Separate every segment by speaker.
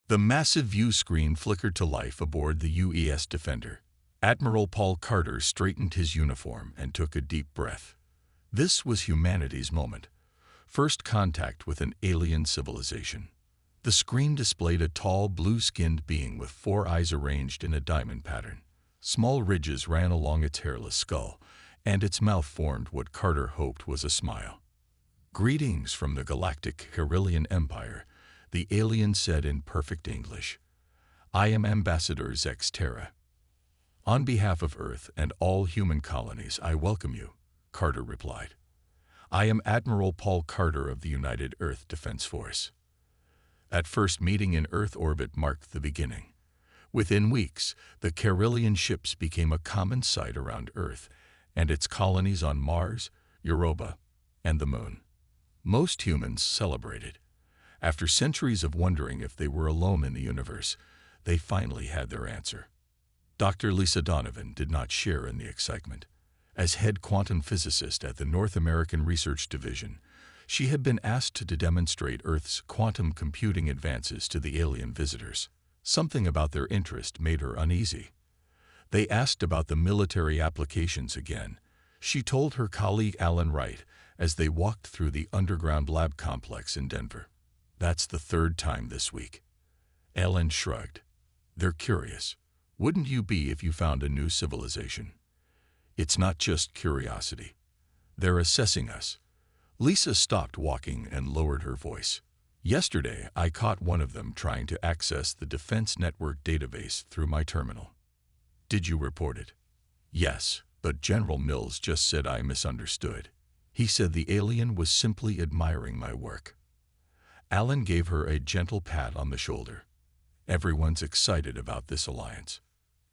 Speaker 1: The massive view screen flickered to life aboard the UES Defender. Admiral Paul Carter straightened his uniform and took a deep breath. This was humanity's moment. First contact with an alien civilization. The screen displayed a tall, blue-skinned being with 4 eyes arranged in a diamond pattern. Small ridges ran along its hairless skull, and its mouth formed what Carter hoped was a smile. "Greetings from the Galactic Carillion Empire," the alien said in perfect English. "I am Ambassador Zex Terra. On behalf of Earth and all human colonies, I welcome you," Carter replied. "I am Admiral Paul Carter of the United Earth Defense Force." At first meeting in Earth orbit marked the beginning. Within weeks, the Carillion ships became a common sight around Earth and its colonies on Mars, Europa, and the Moon. Most humans celebrated. After centuries of wondering if they were alone in the universe, they finally had their answer. Dr. Lisa Donovan did not share in the excitement. As head quantum physicist at the North American Research Division, she had been asked to demonstrate Earth's quantum computing advances to the alien visitors. Something about their interest made her uneasy. They asked about the military applications again. She told her colleague Alan Wright as they walked through the underground lab complex in Denver. "That's the 3rd time this week." Alan shrugged. "They're curious. Wouldn't you be if you found a new civilization? It's not just curiosity. They're assessing us." Lisa stopped walking and lowered her voice. "Yesterday, I caught one of them trying to access the Defense Network database through my terminal." "Did you report it?" "Yes, but General Mills just said I misunderstood. He said the alien was simply admiring my work." Alan gave her a gentle pat on the shoulder. "Everyone's excited about this alliance.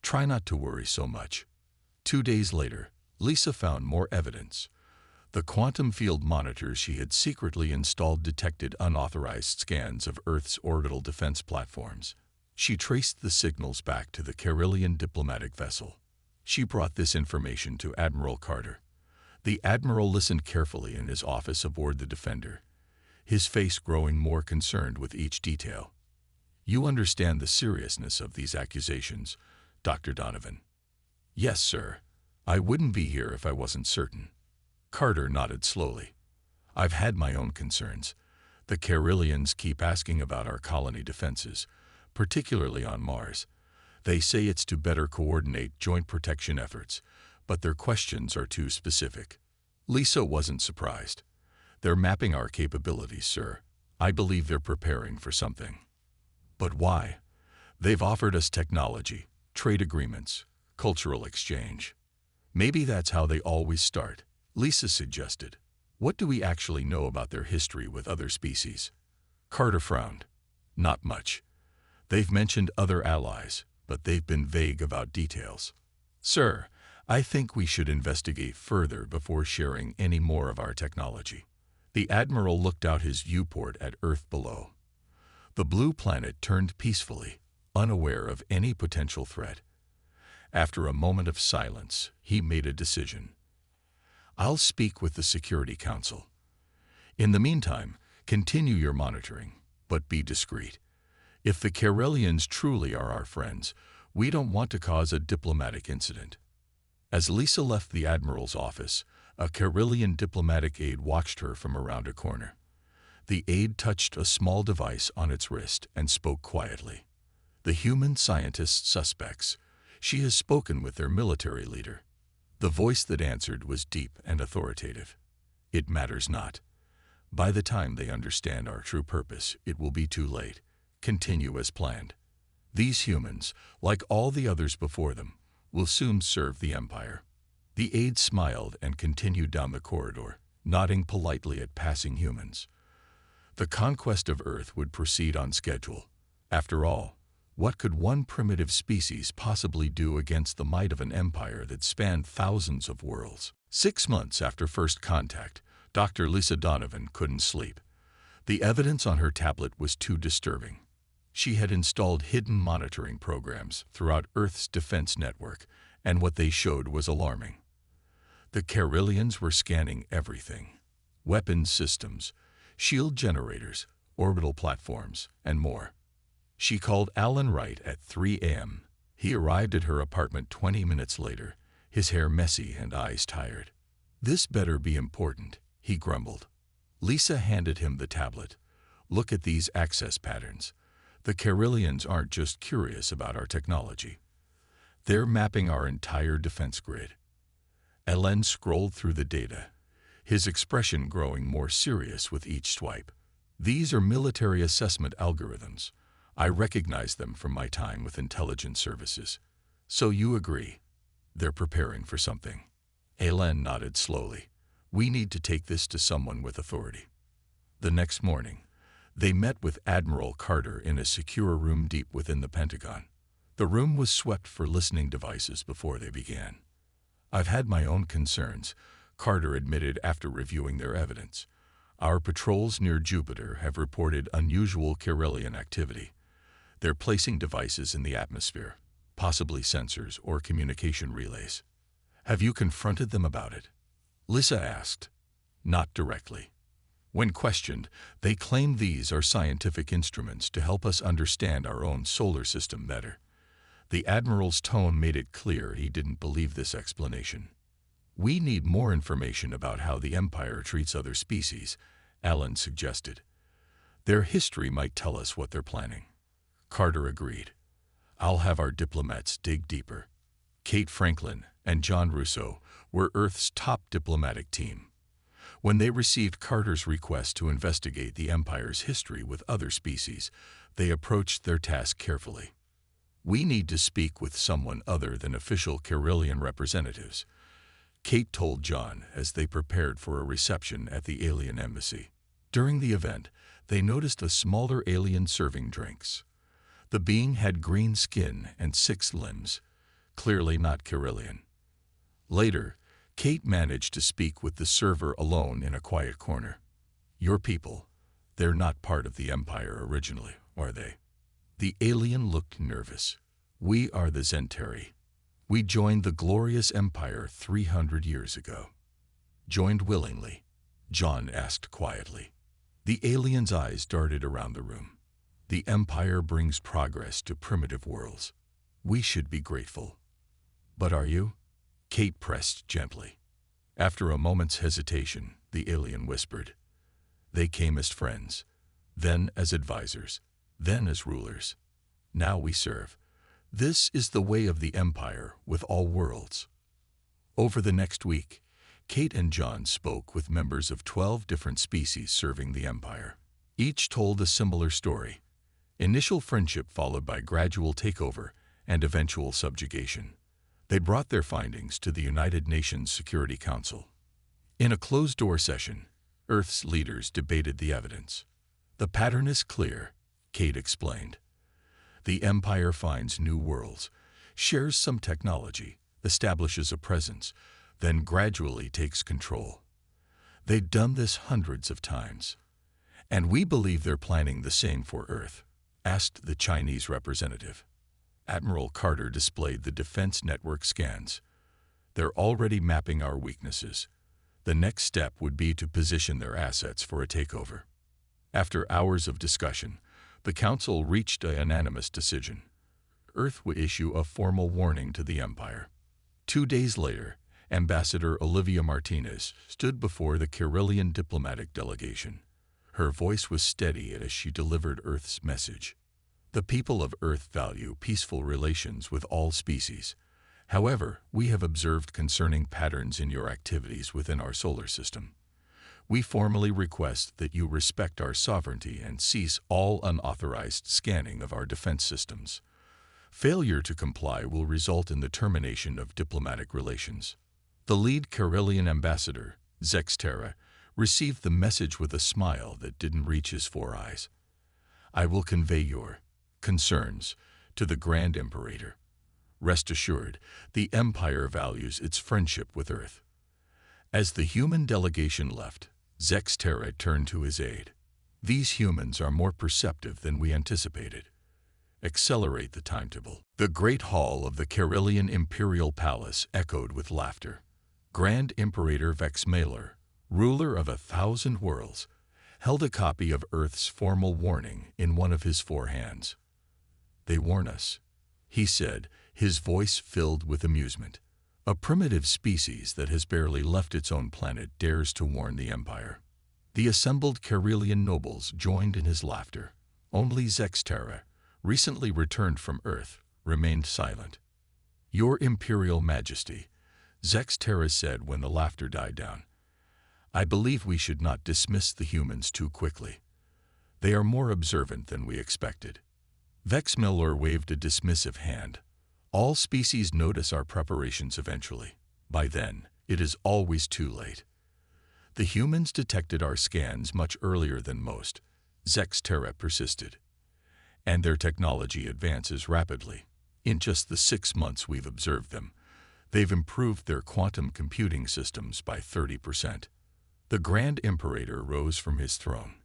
Speaker 1: Try not to worry so much." 2 days later, Lisa found more evidence. The quantum field monitors she had secretly installed detected unauthorized scans of Earth's orbital defense platforms. She traced the signals back to the Carillion diplomatic vessel. She brought this information to Admiral Carter. The Admiral listened carefully in his office aboard the Defender, his face growing more concerned with each detail. "You understand the seriousness of these accusations, Dr. Donovan?" "Yes, sir. I wouldn't be here if I wasn't certain." Carter nodded slowly. "I've had my own concerns. The Carillions keep asking about our colony defenses, particularly on Mars. They say it's to better coordinate joint protection efforts, but their questions are too specific." Lisa wasn't surprised. "They're mapping our capabilities, sir. I believe they're preparing for something." "But why? They've offered us technology, trade agreements, cultural exchange. Maybe that's how they always start," Lisa suggested. "What do we actually know about their history with other species?" Carter frowned. "Not much. They've mentioned other allies, but they've been vague about details. Sir, I think we should investigate further before sharing any more of our technology." The Admiral looked out his viewport at Earth below. The blue planet turned peacefully, unaware of any potential threat. After a moment of silence, he made a decision. "I'll speak with the Security Council. In the meantime, continue your monitoring, but be discreet. If the Carillions truly are our friends, we don't want to cause a diplomatic incident." As Lisa left the Admiral's office, a Carillion diplomatic aide watched her from around a corner. The aide touched a small device on its wrist and spoke quietly. "The human scientist suspects. She has spoken with their military leader." The voice that answered was deep and authoritative. "It matters not. By the time they understand our true purpose, it will be too late. Continue as planned. These humans, like all the others before them, will soon serve the Empire." The aide smiled and continued down the corridor, nodding politely at passing humans. The conquest of Earth would proceed on schedule. After all, what could one primitive species possibly do against the might of an empire that spanned thousands of worlds? 6 months after first contact, Dr. Lisa Donovan couldn't sleep. The evidence on her tablet was too disturbing. She had installed hidden monitoring programs throughout Earth's defense network, and what they showed was alarming. The Carillions were scanning everything: weapons systems, shield generators, orbital platforms, and more. She called Alan Wright at 3 a.m. He arrived at her apartment 20 minutes later, his hair messy and eyes tired. "This better be important," he grumbled. Lisa handed him the tablet. "Look at these access patterns. The Carillions aren't just curious about our technology. They're mapping our entire defense grid." Elen scrolled through the data, his expression growing more serious with each swipe. "These are military assessment algorithms. I recognize them from my time with intelligence services. So you agree? They're preparing for something." Elen nodded slowly. "We need to take this to someone with authority." The next morning, they met with Admiral Carter in a secure room deep within the Pentagon. The room was swept for listening devices before they began. "I've had my own concerns," Carter admitted after reviewing their evidence. "Our patrols near Jupiter have reported unusual Carillion activity. They're placing devices in the atmosphere, possibly sensors or communication relays." "Have you confronted them about it?" Lisa asked. "Not directly. When questioned, they claim these are scientific instruments to help us understand our own solar system better." The Admiral's tone made it clear he didn't believe this explanation. "We need more information about how the Empire treats other species," Alan suggested. "Their history might tell us what they're planning." Carter agreed. "I'll have our diplomats dig deeper." Kate Franklin and John Russo were Earth's top diplomatic team. When they received Carter's request to investigate the Empire's history with other species, they approached their task carefully. "We need to speak with someone other than official Carillion representatives," Kate told John as they prepared for a reception at the alien embassy. During the event, they noticed a smaller alien serving drinks. The being had green skin and 6 limbs, clearly not Carillion. Later, Kate managed to speak with the server alone in a quiet corner. "Your people, they're not part of the Empire originally, are they?" The alien looked nervous. "We are the Zentari. We joined the glorious Empire 300 years ago." "Joined willingly?" John asked quietly. The alien's eyes darted around the room. "The Empire brings progress to primitive worlds. We should be grateful." "But are you?" Kate pressed gently. After a moment's hesitation, the alien whispered, "They came as friends, then as advisors, then as rulers. Now we serve. This is the way of the Empire with all worlds." Over the next week, Kate and John spoke with members of 12 different species serving the Empire. Each told a similar story: initial friendship followed by gradual takeover and eventual subjugation. They brought their findings to the United Nations Security Council. In a closed-door session, Earth's leaders debated the evidence. "The pattern is clear," Kate explained. "The Empire finds new worlds, shares some technology, establishes a presence, then gradually takes control. They've done this hundreds of times. And we believe they're planning the same for Earth," asked the Chinese representative. Admiral Carter displayed the defense network scans. "They're already mapping our weaknesses. The next step would be to position their assets for a takeover." After hours of discussion, the Council reached a unanimous decision. Earth would issue a formal warning to the Empire. 2 days later, Ambassador Olivia Martinez stood before the Carillion diplomatic delegation. Her voice was steady as she delivered Earth's message. "The people of Earth value peaceful relations with all species. However, we have observed concerning patterns in your activities within our solar system. We formally request that you respect our sovereignty and cease all unauthorized scanning of our defense systems. Failure to comply will result in the termination of diplomatic relations." The lead Carillion ambassador, Zexterra, received the message with a smile that didn't reach his 4 eyes. "I will convey your concerns to the Grand Imperator. Rest assured, the Empire values its friendship with Earth." As the human delegation left, Zexterra turned to his aide. "These humans are more perceptive than we anticipated. Accelerate the timetable." The great hall of the Carillion Imperial Palace echoed with laughter. Grand Imperator Vexmaler, ruler of 1,000 worlds, held a copy of Earth's formal warning in one of his 4 hands. They warn us, he said, his voice filled with amusement. A primitive species that has barely left its own planet dares to warn the Empire. The assembled Karelian nobles joined in his laughter. Only Zexterra, recently returned from Earth, remained silent. Your Imperial Majesty, Zexterra said when the laughter died down, I believe we should not dismiss the humans too quickly. They are more observant than we expected. Vexmiller waved a dismissive hand. All species notice our preparations eventually. By then, it is always too late. The humans detected our scans much earlier than most, Zexterra persisted. And their technology advances rapidly. In just the 6 months we've observed them, they've improved their quantum computing systems by 30%. The Grand Imperator rose from his throne.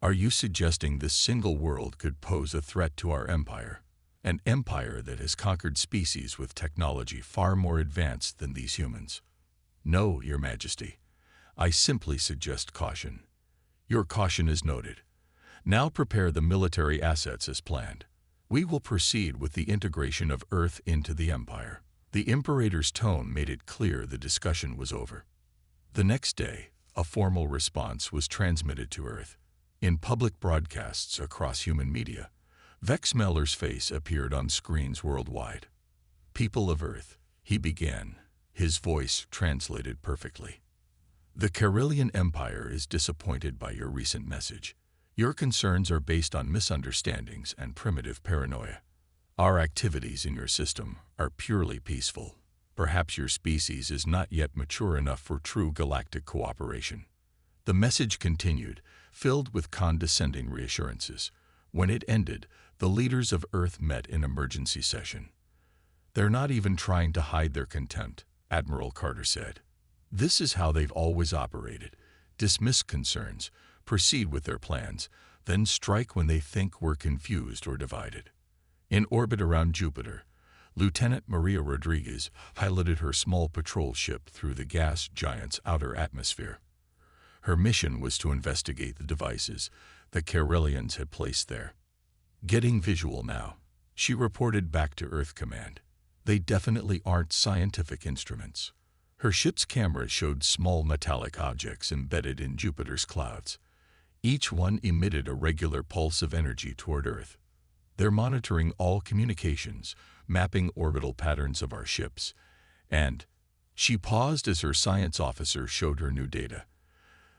Speaker 1: Are you suggesting this single world could pose a threat to our empire? An empire that has conquered species with technology far more advanced than these humans? No, Your Majesty. I simply suggest caution. Your caution is noted. Now prepare the military assets as planned. We will proceed with the integration of Earth into the Empire. The Imperator's tone made it clear the discussion was over. The next day, a formal response was transmitted to Earth. In public broadcasts across human media, Vexmeller's face appeared on screens worldwide. People of Earth, he began, his voice translated perfectly. The Karelian Empire is disappointed by your recent message. Your concerns are based on misunderstandings and primitive paranoia. Our activities in your system are purely peaceful. Perhaps your species is not yet mature enough for true galactic cooperation. The message continued, filled with condescending reassurances. When it ended, the leaders of Earth met in emergency session. They're not even trying to hide their contempt, Admiral Carter said. This is how they've always operated. Dismiss concerns, proceed with their plans, then strike when they think we're confused or divided. In orbit around Jupiter, Lieutenant Maria Rodriguez piloted her small patrol ship through the gas giant's outer atmosphere. Her mission was to investigate the devices the Karelians had placed there. Getting visual now, she reported back to Earth Command. They definitely aren't scientific instruments. Her ship's cameras showed small metallic objects embedded in Jupiter's clouds. Each one emitted a regular pulse of energy toward Earth. They're monitoring all communications, mapping orbital patterns of our ships, and she paused as her science officer showed her new data.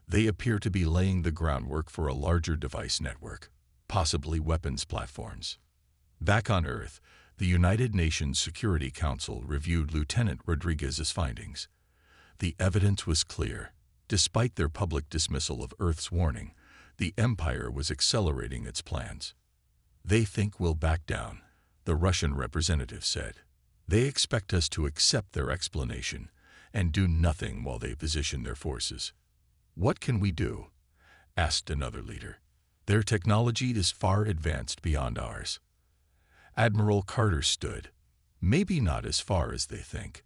Speaker 1: They appear to be laying the groundwork for a larger device network, possibly weapons platforms. Back on Earth, the United Nations Security Council reviewed Lieutenant Rodriguez's findings. The evidence was clear. Despite their public dismissal of Earth's warning, the Empire was accelerating its plans. They think we'll back down, the Russian representative said. They expect us to accept their explanation and do nothing while they position their forces. What can we do? Asked another leader. Their technology is far advanced beyond ours. Admiral Carter stood. Maybe not as far as they think.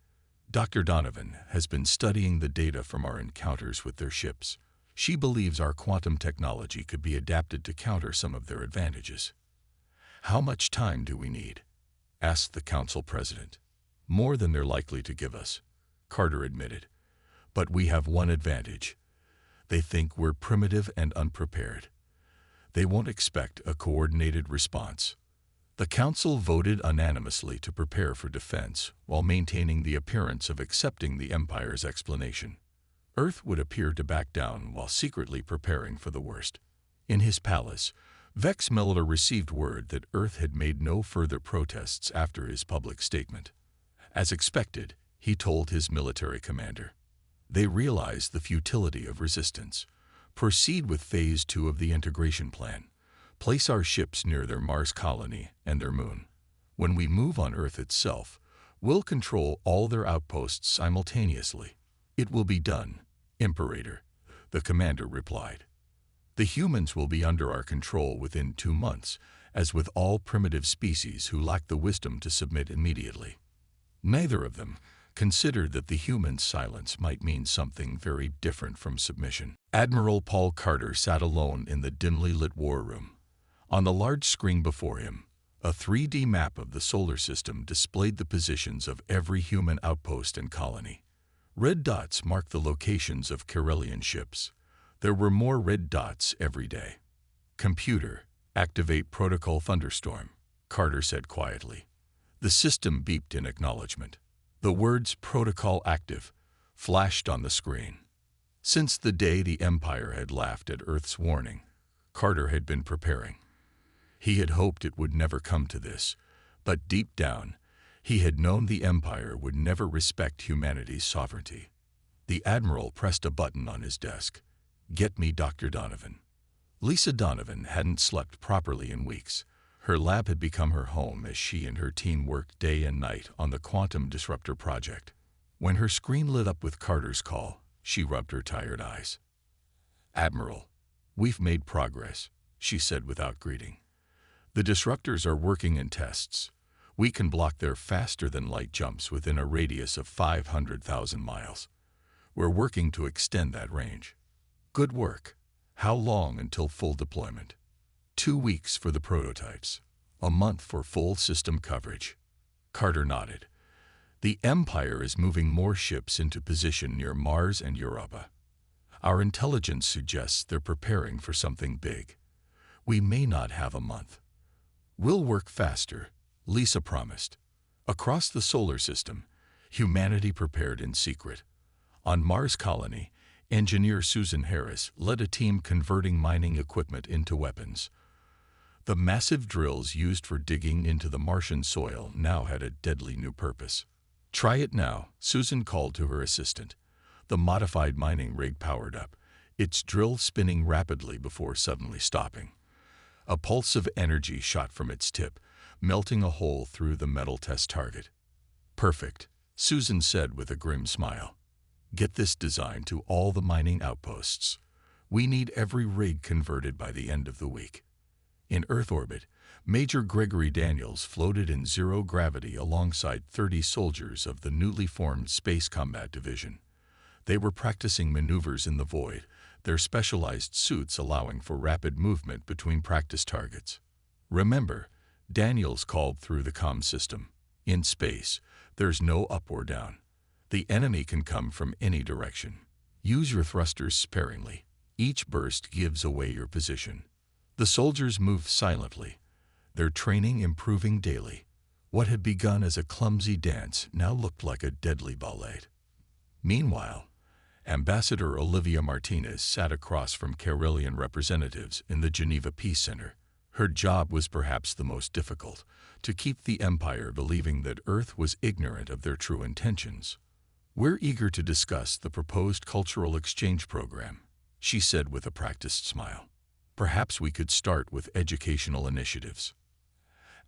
Speaker 1: Dr. Donovan has been studying the data from our encounters with their ships. She believes our quantum technology could be adapted to counter some of their advantages. How much time do we need? Asked the council president. More than they're likely to give us, Carter admitted. But we have one advantage. They think we're primitive and unprepared. They won't expect a coordinated response. The council voted unanimously to prepare for defense while maintaining the appearance of accepting the Empire's explanation. Earth would appear to back down while secretly preparing for the worst. In his palace, Vex Miller received word that Earth had made no further protests after his public statement. As expected, he told his military commander. They realized the futility of resistance. Proceed with Phase 2 of the integration plan. Place our ships near their Mars colony and their moon. When we move on Earth itself, we'll control all their outposts simultaneously. It will be done, Imperator, the commander replied. The humans will be under our control within 2 months, as with all primitive species who lack the wisdom to submit immediately. Neither of them considered that the human's silence might mean something very different from submission. Admiral Paul Carter sat alone in the dimly lit war room. On the large screen before him, A 3D map of the solar system displayed the positions of every human outpost and colony. Red dots marked the locations of Carillion ships. There were more red dots every day. "Computer, activate Protocol Thunderstorm," Carter said quietly. The system beeped in acknowledgement. The words "Protocol Active" flashed on the screen. Since the day the Empire had laughed at Earth's warning, Carter had been preparing. He had hoped it would never come to this, but deep down, he had known the Empire would never respect humanity's sovereignty. The Admiral pressed a button on his desk. "Get me Dr. Donovan." Lisa Donovan hadn't slept properly in weeks. Her lab had become her home as she and her team worked day and night on the Quantum Disruptor project. When her screen lit up with Carter's call, she rubbed her tired eyes. "Admiral, we've made progress," she said without greeting. "The disruptors are working in tests. We can block their faster-than-light jumps within a radius of 500,000 miles. We're working to extend that range." "Good work. How long until full deployment?" 2 weeks for the prototypes. A month for full system coverage." Carter nodded. "The Empire is moving more ships into position near Mars and Europa. Our intelligence suggests they're preparing for something big. We may not have a month." "We'll work faster," Lisa promised. Across the solar system, humanity prepared in secret. On Mars Colony, engineer Susan Harris led a team converting mining equipment into weapons. The massive drills used for digging into the Martian soil now had a deadly new purpose. "Try it now," Susan called to her assistant. The modified mining rig powered up, its drill spinning rapidly before suddenly stopping. A pulse of energy shot from its tip, melting a hole through the metal test target. "Perfect," Susan said with a grim smile. "Get this design to all the mining outposts. We need every rig converted by the end of the week." In Earth orbit, Major Gregory Daniels floated in zero gravity alongside 30 soldiers of the newly formed Space Combat Division. They were practicing maneuvers in the void, their specialized suits allowing for rapid movement between practice targets. "Remember," Daniels called through the comm system, "in space, there's no up or down. The enemy can come from any direction. Use your thrusters sparingly. Each burst gives away your position." The soldiers moved silently, their training improving daily. What had begun as a clumsy dance now looked like a deadly ballet. Meanwhile, Ambassador Olivia Martinez sat across from Carillion representatives in the Geneva Peace Center. Her job was perhaps the most difficult, to keep the Empire believing that Earth was ignorant of their true intentions. "We're eager to discuss the proposed cultural exchange program," she said with a practiced smile. "Perhaps we could start with educational initiatives."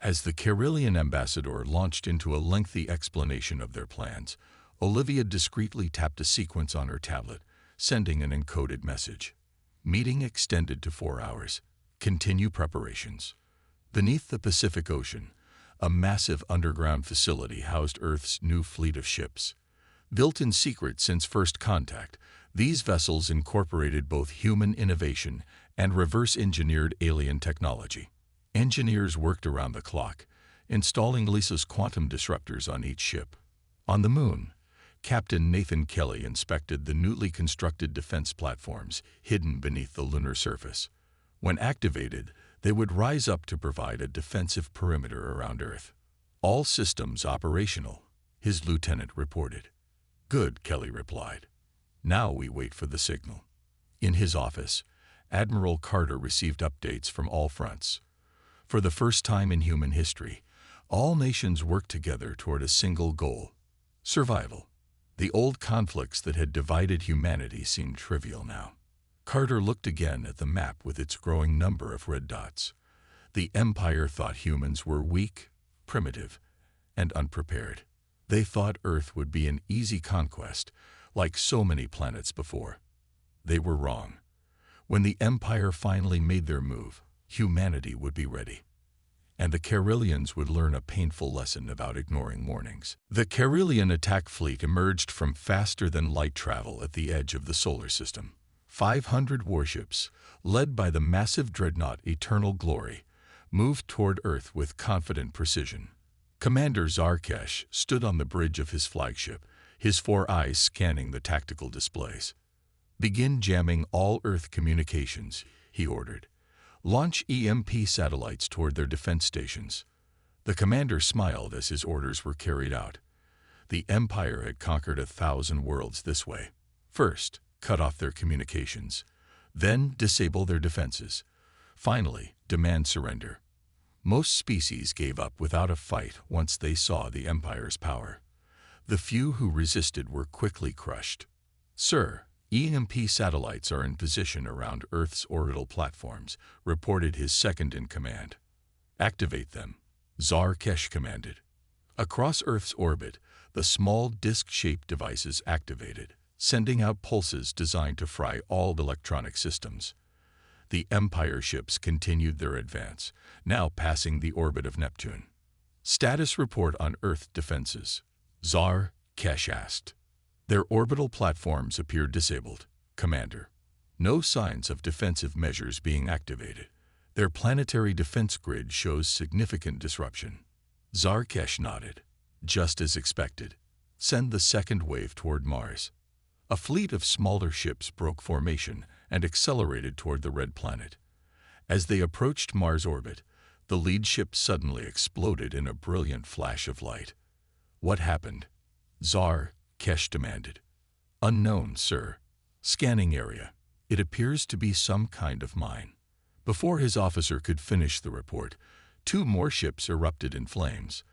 Speaker 1: As the Carillion ambassador launched into a lengthy explanation of their plans, Olivia discreetly tapped a sequence on her tablet, sending an encoded message. "Meeting extended to 4 hours. Continue preparations." Beneath the Pacific Ocean, a massive underground facility housed Earth's new fleet of ships. Built in secret since first contact, these vessels incorporated both human innovation and reverse-engineered alien technology. Engineers worked around the clock, installing Lisa's quantum disruptors on each ship. On the Moon, Captain Nathan Kelly inspected the newly constructed defense platforms hidden beneath the lunar surface. When activated, they would rise up to provide a defensive perimeter around Earth. "All systems operational," his lieutenant reported. "Good," Kelly replied. "Now we wait for the signal." In his office, Admiral Carter received updates from all fronts. For the first time in human history, all nations worked together toward a single goal: survival. The old conflicts that had divided humanity seemed trivial now. Carter looked again at the map with its growing number of red dots. The Empire thought humans were weak, primitive, and unprepared. They thought Earth would be an easy conquest, like so many planets before. They were wrong. When the Empire finally made their move, humanity would be ready. And the Carillions would learn a painful lesson about ignoring warnings. The Carillion attack fleet emerged from faster-than-light travel at the edge of the solar system. 500 warships, led by the massive dreadnought Eternal Glory, moved toward Earth with confident precision. Commander Zarkesh stood on the bridge of his flagship, his 4 eyes scanning the tactical displays. "Begin jamming all Earth communications," he ordered. "Launch EMP satellites toward their defense stations." The commander smiled as his orders were carried out. The Empire had conquered 1,000 worlds this way. First, cut off their communications. Then, disable their defenses. Finally, demand surrender. Most species gave up without a fight once they saw the Empire's power. The few who resisted were quickly crushed. "Sir, EMP satellites are in position around Earth's orbital platforms," reported his second-in-command. "Activate them," Zarkesh commanded. Across Earth's orbit, the small disc-shaped devices activated, sending out pulses designed to fry all electronic systems. The Empire ships continued their advance, now passing the orbit of Neptune. "Status report on Earth defenses," Zarkesh asked. "Their orbital platforms appear disabled, Commander. No signs of defensive measures being activated. Their planetary defense grid shows significant disruption." Zarkesh nodded. "Just as expected. Send the second wave toward Mars." A fleet of smaller ships broke formation and accelerated toward the red planet. As they approached Mars' orbit, the lead ship suddenly exploded in a brilliant flash of light. "What happened?" Zarkesh demanded. "Unknown, sir. Scanning area. It appears to be some kind of mine." Before his officer could finish the report, 2 more ships erupted in flames.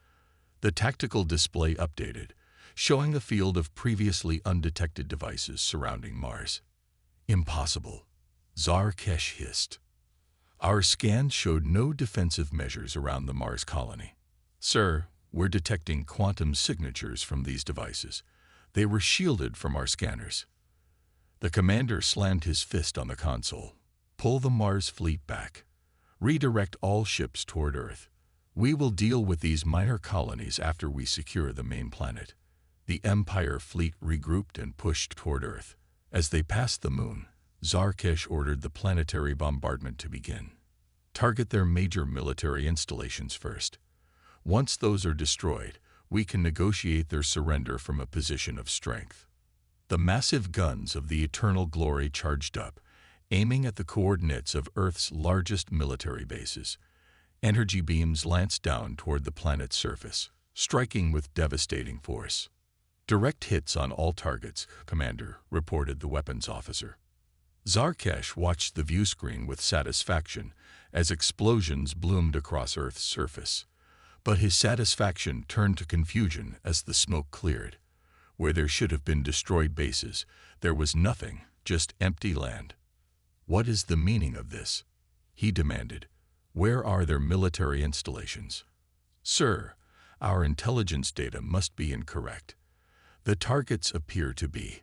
Speaker 1: The tactical display updated, showing a field of previously undetected devices surrounding Mars. "Impossible," Zarkesh hissed. "Our scans showed no defensive measures around the Mars colony." "Sir, we're detecting quantum signatures from these devices. They were shielded from our scanners." The commander slammed his fist on the console. "Pull the Mars fleet back. Redirect all ships toward Earth. We will deal with these minor colonies after we secure the main planet." The Empire fleet regrouped and pushed toward Earth. As they passed the moon, Zarkesh ordered the planetary bombardment to begin. "Target their major military installations first. Once those are destroyed, we can negotiate their surrender from a position of strength." The massive guns of the Eternal Glory charged up, aiming at the coordinates of Earth's largest military bases. Energy beams lanced down toward the planet's surface, striking with devastating force. "Direct hits on all targets, Commander," reported the weapons officer. Zarkesh watched the view screen with satisfaction as explosions bloomed across Earth's surface. But his satisfaction turned to confusion as the smoke cleared. Where there should have been destroyed bases, there was nothing, just empty land. "What is the meaning of this?" he demanded. "Where are their military installations?" "Sir, our intelligence data must be incorrect. The targets appear to be—"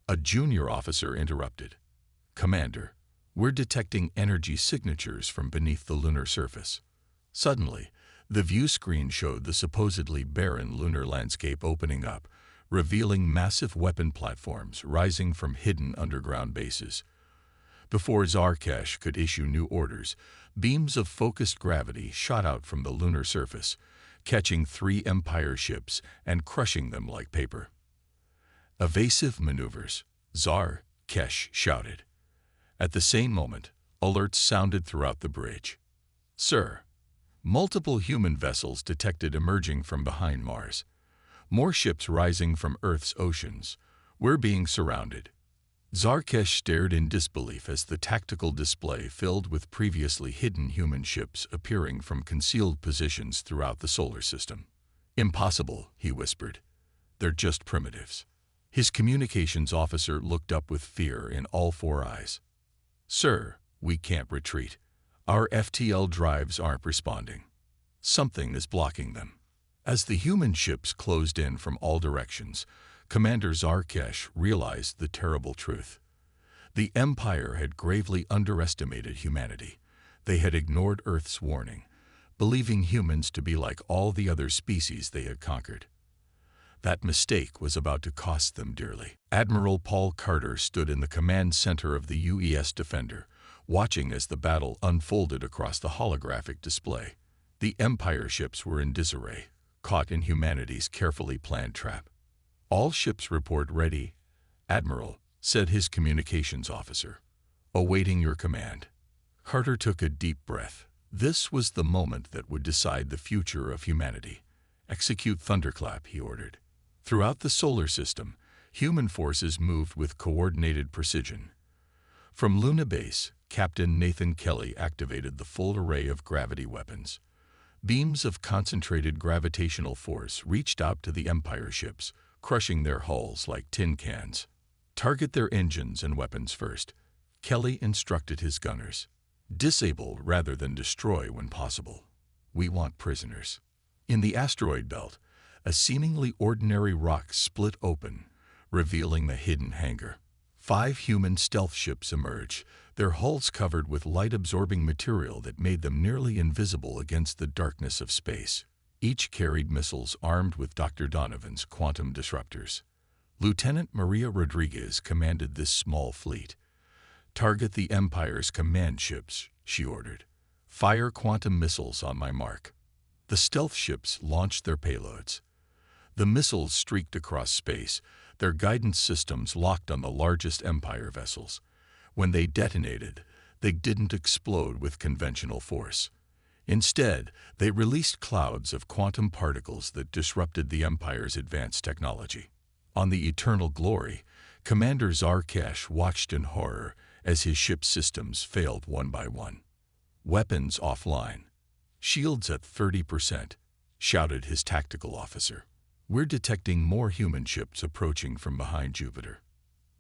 Speaker 1: A junior officer interrupted. "Commander, we're detecting energy signatures from beneath the lunar surface." Suddenly, the view screen showed the supposedly barren lunar landscape opening up, revealing massive weapon platforms rising from hidden underground bases. Before Zarkesh could issue new orders, beams of focused gravity shot out from the lunar surface, catching 3 Empire ships and crushing them like paper. "Evasive maneuvers," Zarkesh shouted. At the same moment, alerts sounded throughout the bridge. "Sir, multiple human vessels detected emerging from behind Mars. More ships rising from Earth's oceans. We're being surrounded." Zarkesh stared in disbelief as the tactical display filled with previously hidden human ships appearing from concealed positions throughout the solar system. "Impossible," he whispered. "They're just primitives." His communications officer looked up with fear in all 4 eyes. "Sir, we can't retreat. Our FTL drives aren't responding. Something is blocking them." As the human ships closed in from all directions, Commander Zarkesh realized the terrible truth. The Empire had gravely underestimated humanity. They had ignored Earth's warning, believing humans to be like all the other species they had conquered. That mistake was about to cost them dearly. Admiral Paul Carter stood in the command center of the UES Defender, watching as the battle unfolded across the holographic display. The Empire ships were in disarray, caught in humanity's carefully planned trap. "All ships report ready, Admiral," said his communications officer. "Awaiting your command." Carter took a deep breath. This was the moment that would decide the future of humanity. "Execute Thunderclap," he ordered. Throughout the solar system, human forces moved with coordinated precision. From Luna Base, Captain Nathan Kelly activated the full array of gravity weapons. Beams of concentrated gravitational force reached out to the Empire ships, crushing their hulls like tin cans. "Target their engines and weapons first," Kelly instructed his gunners. "Disable rather than destroy when possible. We want prisoners." In the asteroid belt, a seemingly ordinary rock split open, revealing the hidden hangar. 5 human stealth ships emerged, their hulls covered with light-absorbing material that made them nearly invisible against the darkness of space. Each carried missiles armed with Dr. Donovan's quantum disruptors. Lieutenant Maria Rodriguez commanded this small fleet. "Target the Empire's command ships," she ordered. "Fire quantum missiles on my mark." The stealth ships launched their payloads. The missiles streaked across space, their guidance systems locked on the largest Empire vessels. When they detonated, they didn't explode with conventional force. Instead, they released clouds of quantum particles that disrupted the Empire's advanced technology. On the Eternal Glory, Commander Zarkesh watched in horror as his ship's systems failed one by one. "Weapons offline. Shields at 30%, shouted his tactical officer. "We're detecting more human ships approaching from behind Jupiter."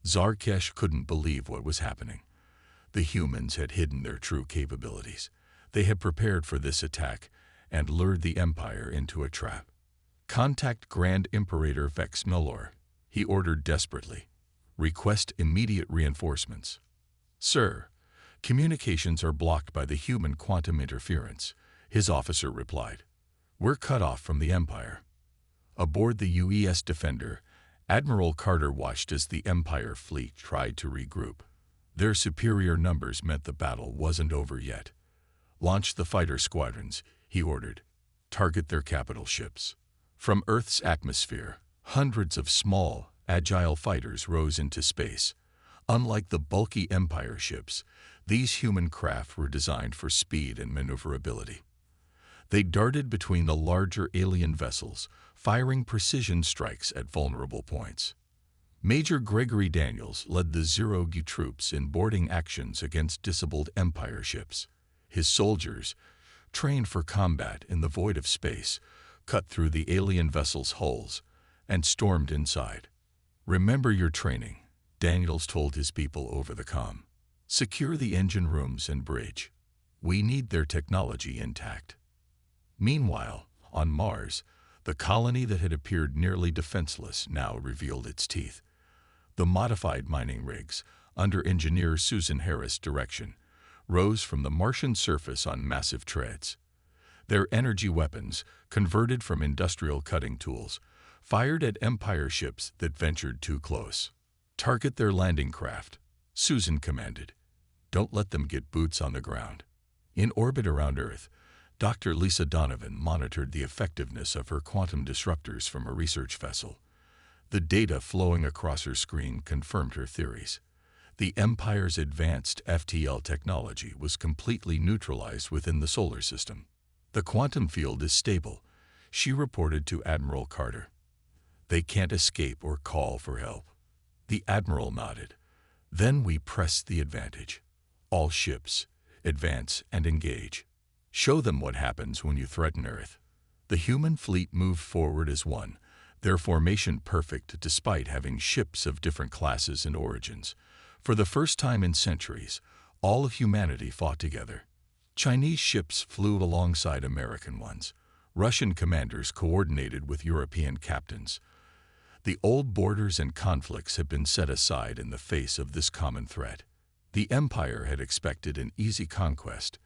Speaker 1: Zarkesh couldn't believe what was happening. The humans had hidden their true capabilities. They had prepared for this attack and lured the Empire into a trap. "Contact Grand Imperator Vex Milor," he ordered desperately. "Request immediate reinforcements." "Sir, communications are blocked by the human quantum interference," his officer replied. "We're cut off from the Empire." Aboard the UES Defender, Admiral Carter watched as the Empire fleet tried to regroup. Their superior numbers meant the battle wasn't over yet. "Launch the fighter squadrons," he ordered. "Target their capital ships." From Earth's atmosphere, hundreds of small, agile fighters rose into space. Unlike the bulky Empire ships, these human craft were designed for speed and maneuverability. They darted between the larger alien vessels, firing precision strikes at vulnerable points. Major Gregory Daniels led the Zero-G troops in boarding actions against disabled Empire ships. His soldiers, trained for combat in the void of space, cut through the alien vessels' hulls and stormed inside. "Remember your training," Daniels told his people over the comm. "Secure the engine rooms and bridge. We need their technology intact." Meanwhile, on Mars, the colony that had appeared nearly defenseless now revealed its teeth. The modified mining rigs, under engineer Susan Harris' direction, rose from the Martian surface on massive treads. Their energy weapons, converted from industrial cutting tools, fired at Empire ships that ventured too close. "Target their landing craft," Susan commanded. "Don't let them get boots on the ground." In orbit around Earth, Dr. Lisa Donovan monitored the effectiveness of her quantum disruptors from a research vessel. The data flowing across her screen confirmed her theories. The Empire's advanced FTL technology was completely neutralized within the solar system. "The quantum field is stable," she reported to Admiral Carter. "They can't escape or call for help." The Admiral nodded. "Then we press the advantage. All ships, advance and engage. Show them what happens when you threaten Earth." The human fleet moved forward as one, their formation perfect despite having ships of different classes and origins. For the first time in centuries, all of humanity fought together. Chinese ships flew alongside American ones. Russian commanders coordinated with European captains. The old borders and conflicts had been set aside in the face of this common threat. The Empire had expected an easy conquest.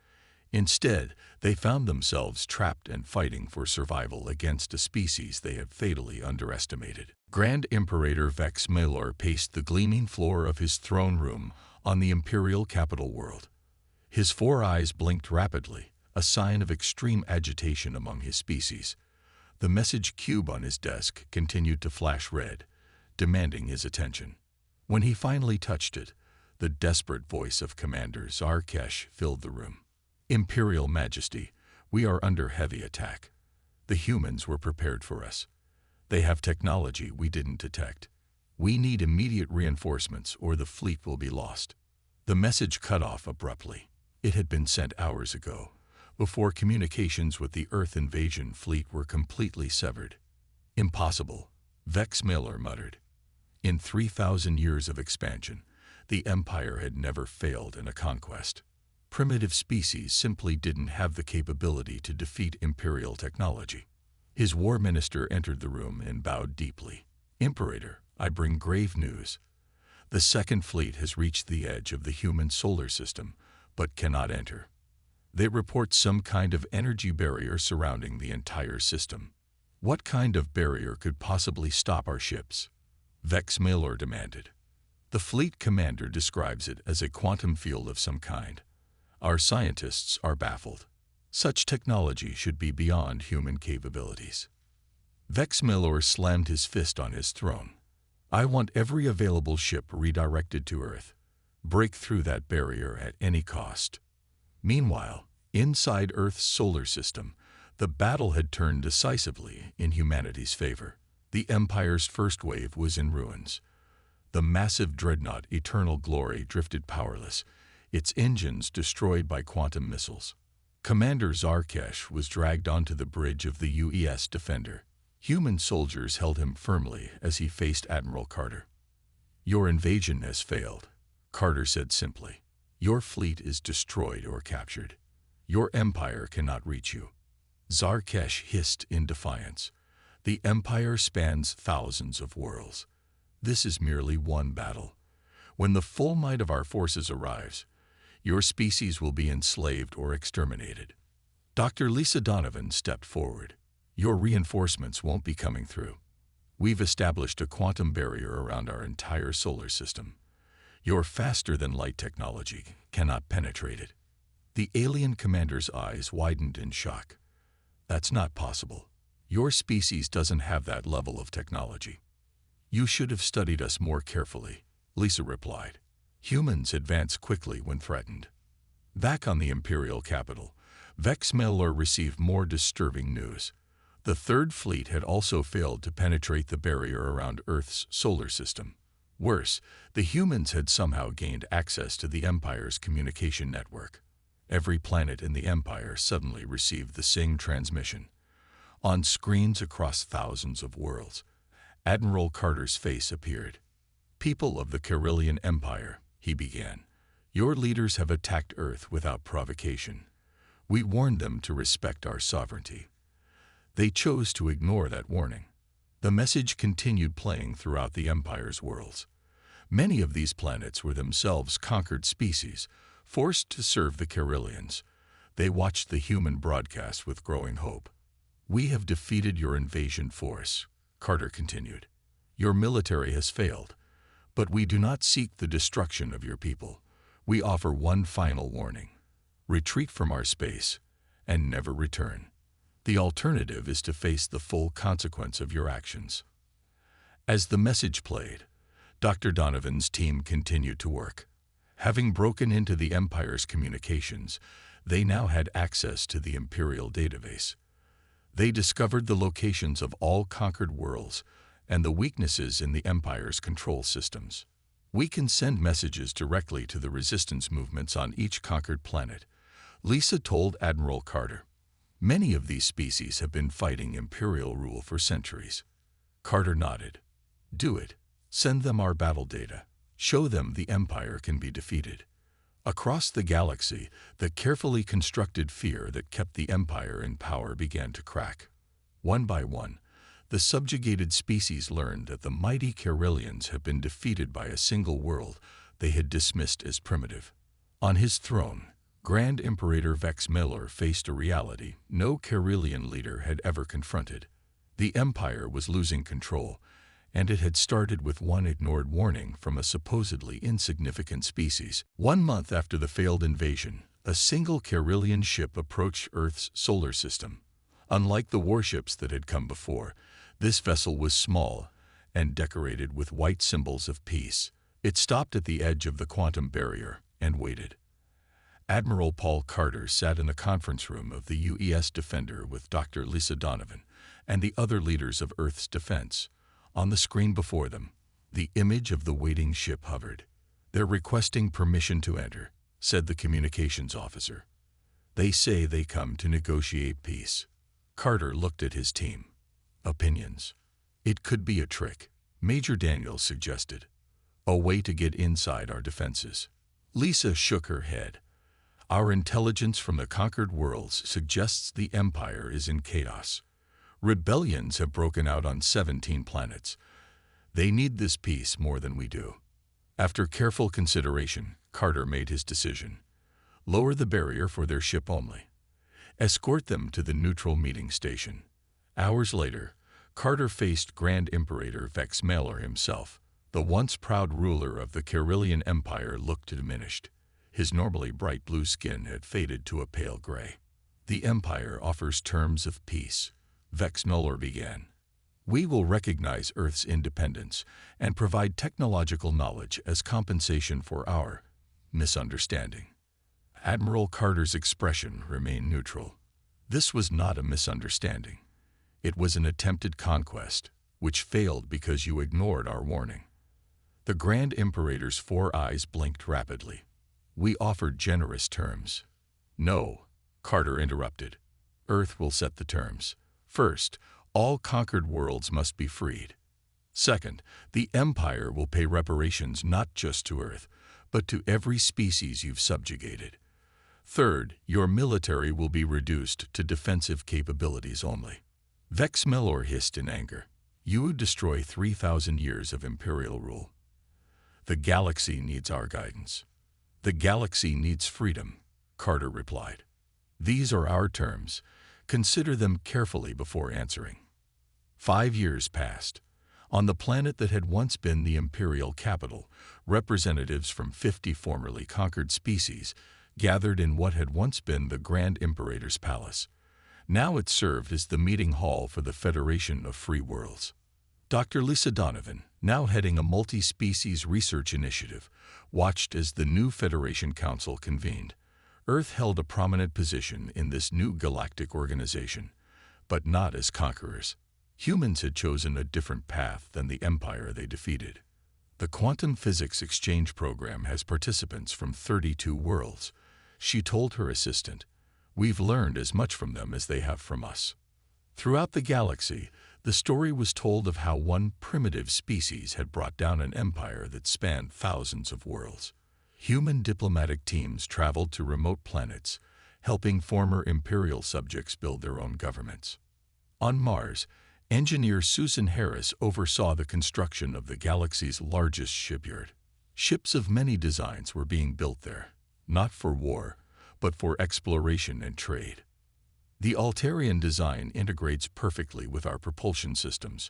Speaker 1: Instead, they found themselves trapped and fighting for survival against a species they had fatally underestimated. Grand Imperator Vex Milor paced the gleaming floor of his throne room on the Imperial capital world. His 4 eyes blinked rapidly, a sign of extreme agitation among his species. The message cube on his desk continued to flash red, demanding his attention. When he finally touched it, the desperate voice of Commander Zarkesh filled the room. Imperial Majesty, we are under heavy attack. The humans were prepared for us. They have technology we didn't detect. We need immediate reinforcements or the fleet will be lost. The message cut off abruptly. It had been sent hours ago, before communications with the Earth invasion fleet were completely severed. Impossible, Vex Miller muttered. In 3,000 years of expansion, the Empire had never failed in a conquest. Primitive species simply didn't have the capability to defeat Imperial technology. His war minister entered the room and bowed deeply. Imperator, I bring grave news. The Second Fleet has reached the edge of the human solar system, but cannot enter. They report some kind of energy barrier surrounding the entire system. What kind of barrier could possibly stop our ships? Vex Miller demanded. The fleet commander describes it as a quantum field of some kind. Our scientists are baffled. Such technology should be beyond human capabilities. Vex Miller slammed his fist on his throne. I want every available ship redirected to Earth. Break through that barrier at any cost. Meanwhile, inside Earth's solar system, the battle had turned decisively in humanity's favor. The Empire's first wave was in ruins. The massive dreadnought Eternal Glory drifted powerless, its engines destroyed by quantum missiles. Commander Zarkesh was dragged onto the bridge of the UES Defender. Human soldiers held him firmly as he faced Admiral Carter. Your invasion has failed, Carter said simply. Your fleet is destroyed or captured. Your empire cannot reach you. Zarkesh hissed in defiance. The empire spans thousands of worlds. This is merely one battle. When the full might of our forces arrives, your species will be enslaved or exterminated. Dr. Lisa Donovan stepped forward. Your reinforcements won't be coming through. We've established a quantum barrier around our entire solar system. Your faster-than-light technology cannot penetrate it. The alien commander's eyes widened in shock. That's not possible. Your species doesn't have that level of technology. You should have studied us more carefully, Lisa replied. Humans advance quickly when threatened. Back on the Imperial capital, Vex Miller received more disturbing news. The Third Fleet had also failed to penetrate the barrier around Earth's solar system. Worse, the humans had somehow gained access to the Empire's communication network. Every planet in the Empire suddenly received the same transmission. On screens across thousands of worlds, Admiral Carter's face appeared. People of the Carillion Empire, he began, your leaders have attacked Earth without provocation. We warned them to respect our sovereignty. They chose to ignore that warning. The message continued playing throughout the Empire's worlds. Many of these planets were themselves conquered species, forced to serve the Carillions. They watched the human broadcast with growing hope. We have defeated your invasion force, Carter continued. Your military has failed, but we do not seek the destruction of your people. We offer one final warning. Retreat from our space and never return. The alternative is to face the full consequence of your actions. As the message played, Dr. Donovan's team continued to work. Having broken into the Empire's communications, they now had access to the Imperial database. They discovered the locations of all conquered worlds and the weaknesses in the Empire's control systems. We can send messages directly to the resistance movements on each conquered planet, Lisa told Admiral Carter. Many of these species have been fighting Imperial rule for centuries. Carter nodded. Do it. Send them our battle data. Show them the Empire can be defeated. Across the galaxy, the carefully constructed fear that kept the Empire in power began to crack. One by one, the subjugated species learned that the mighty Carillions had been defeated by a single world they had dismissed as primitive. On his throne, Grand Imperator Vex Miller faced a reality no Carillion leader had ever confronted. The Empire was losing control, and it had started with one ignored warning from a supposedly insignificant species. 1 month after the failed invasion, A single Carillion ship approached Earth's solar system. Unlike the warships that had come before, this vessel was small and decorated with white symbols of peace. It stopped at the edge of the quantum barrier and waited. Admiral Paul Carter sat in the conference room of the UES Defender with Dr. Lisa Donovan and the other leaders of Earth's defense. On the screen before them, the image of the waiting ship hovered. "They're requesting permission to enter," said the communications officer. "They say they come to negotiate peace." Carter looked at his team. Opinions. "It could be a trick," Major Daniels suggested. "A way to get inside our defenses." Lisa shook her head. "Our intelligence from the conquered worlds suggests the Empire is in chaos. Rebellions have broken out on 17 planets. They need this peace more than we do." After careful consideration, Carter made his decision. Lower the barrier for their ship only. Escort them to the neutral meeting station. Hours later, Carter faced Grand Imperator Vex Malor himself. The once proud ruler of the Carillion Empire looked diminished. His normally bright blue skin had faded to a pale gray. "The Empire offers terms of peace," Vex Malor began. "We will recognize Earth's independence and provide technological knowledge as compensation for our misunderstanding." Admiral Carter's expression remained neutral. This was not a misunderstanding. It was an attempted conquest, which failed because you ignored our warning. The Grand Imperator's 4 eyes blinked rapidly. "We offered generous terms." "No," Carter interrupted. "Earth will set the terms. First, all conquered worlds must be freed. Second, the Empire will pay reparations not just to Earth, but to every species you've subjugated. Third, your military will be reduced to defensive capabilities only." Vex Malor hissed in anger. "You would destroy 3,000 years of Imperial rule." "The galaxy needs our guidance." "The galaxy needs freedom," Carter replied. "These are our terms. Consider them carefully before answering." 5 years passed. On the planet that had once been the Imperial capital, representatives from 50 formerly conquered species gathered in what had once been the Grand Imperator's palace. Now it served as the meeting hall for the Federation of Free Worlds. Dr. Lisa Donovan, now heading a multi-species research initiative, watched as the new Federation Council convened. Earth held a prominent position in this new galactic organization, but not as conquerors. Humans had chosen a different path than the Empire they defeated. The Quantum Physics Exchange Program has participants from 32 worlds. She told her assistant, "We've learned as much from them as they have from us." Throughout the galaxy, the story was told of how one primitive species had brought down an empire that spanned thousands of worlds. Human diplomatic teams traveled to remote planets, helping former Imperial subjects build their own governments. On Mars, engineer Susan Harris oversaw the construction of the galaxy's largest shipyard. Ships of many designs were being built there, not for war, but for exploration and trade. "The Altarian design integrates perfectly with our propulsion systems,"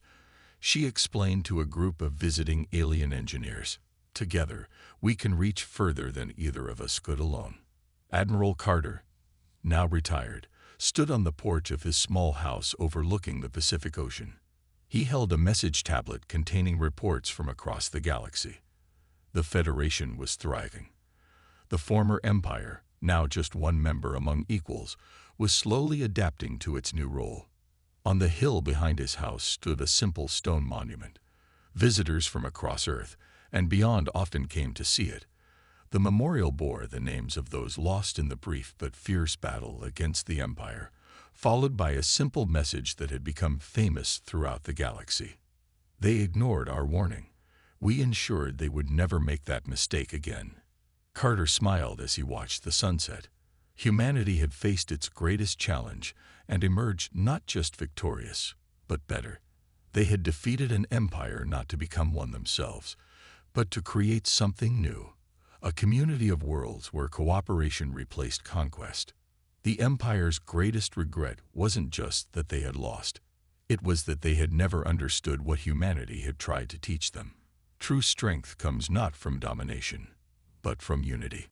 Speaker 1: she explained to a group of visiting alien engineers. "Together, we can reach further than either of us could alone." Admiral Carter, now retired, stood on the porch of his small house overlooking the Pacific Ocean. He held a message tablet containing reports from across the galaxy. The Federation was thriving. The former Empire, now just one member among equals, was slowly adapting to its new role. On the hill behind his house stood a simple stone monument. Visitors from across Earth and beyond often came to see it. The memorial bore the names of those lost in the brief but fierce battle against the Empire, followed by a simple message that had become famous throughout the galaxy. "They ignored our warning. We ensured they would never make that mistake again." Carter smiled as he watched the sunset. Humanity had faced its greatest challenge and emerged not just victorious, but better. They had defeated an empire not to become one themselves, but to create something new, a community of worlds where cooperation replaced conquest. The Empire's greatest regret wasn't just that they had lost. It was that they had never understood what humanity had tried to teach them. True strength comes not from domination, but from unity.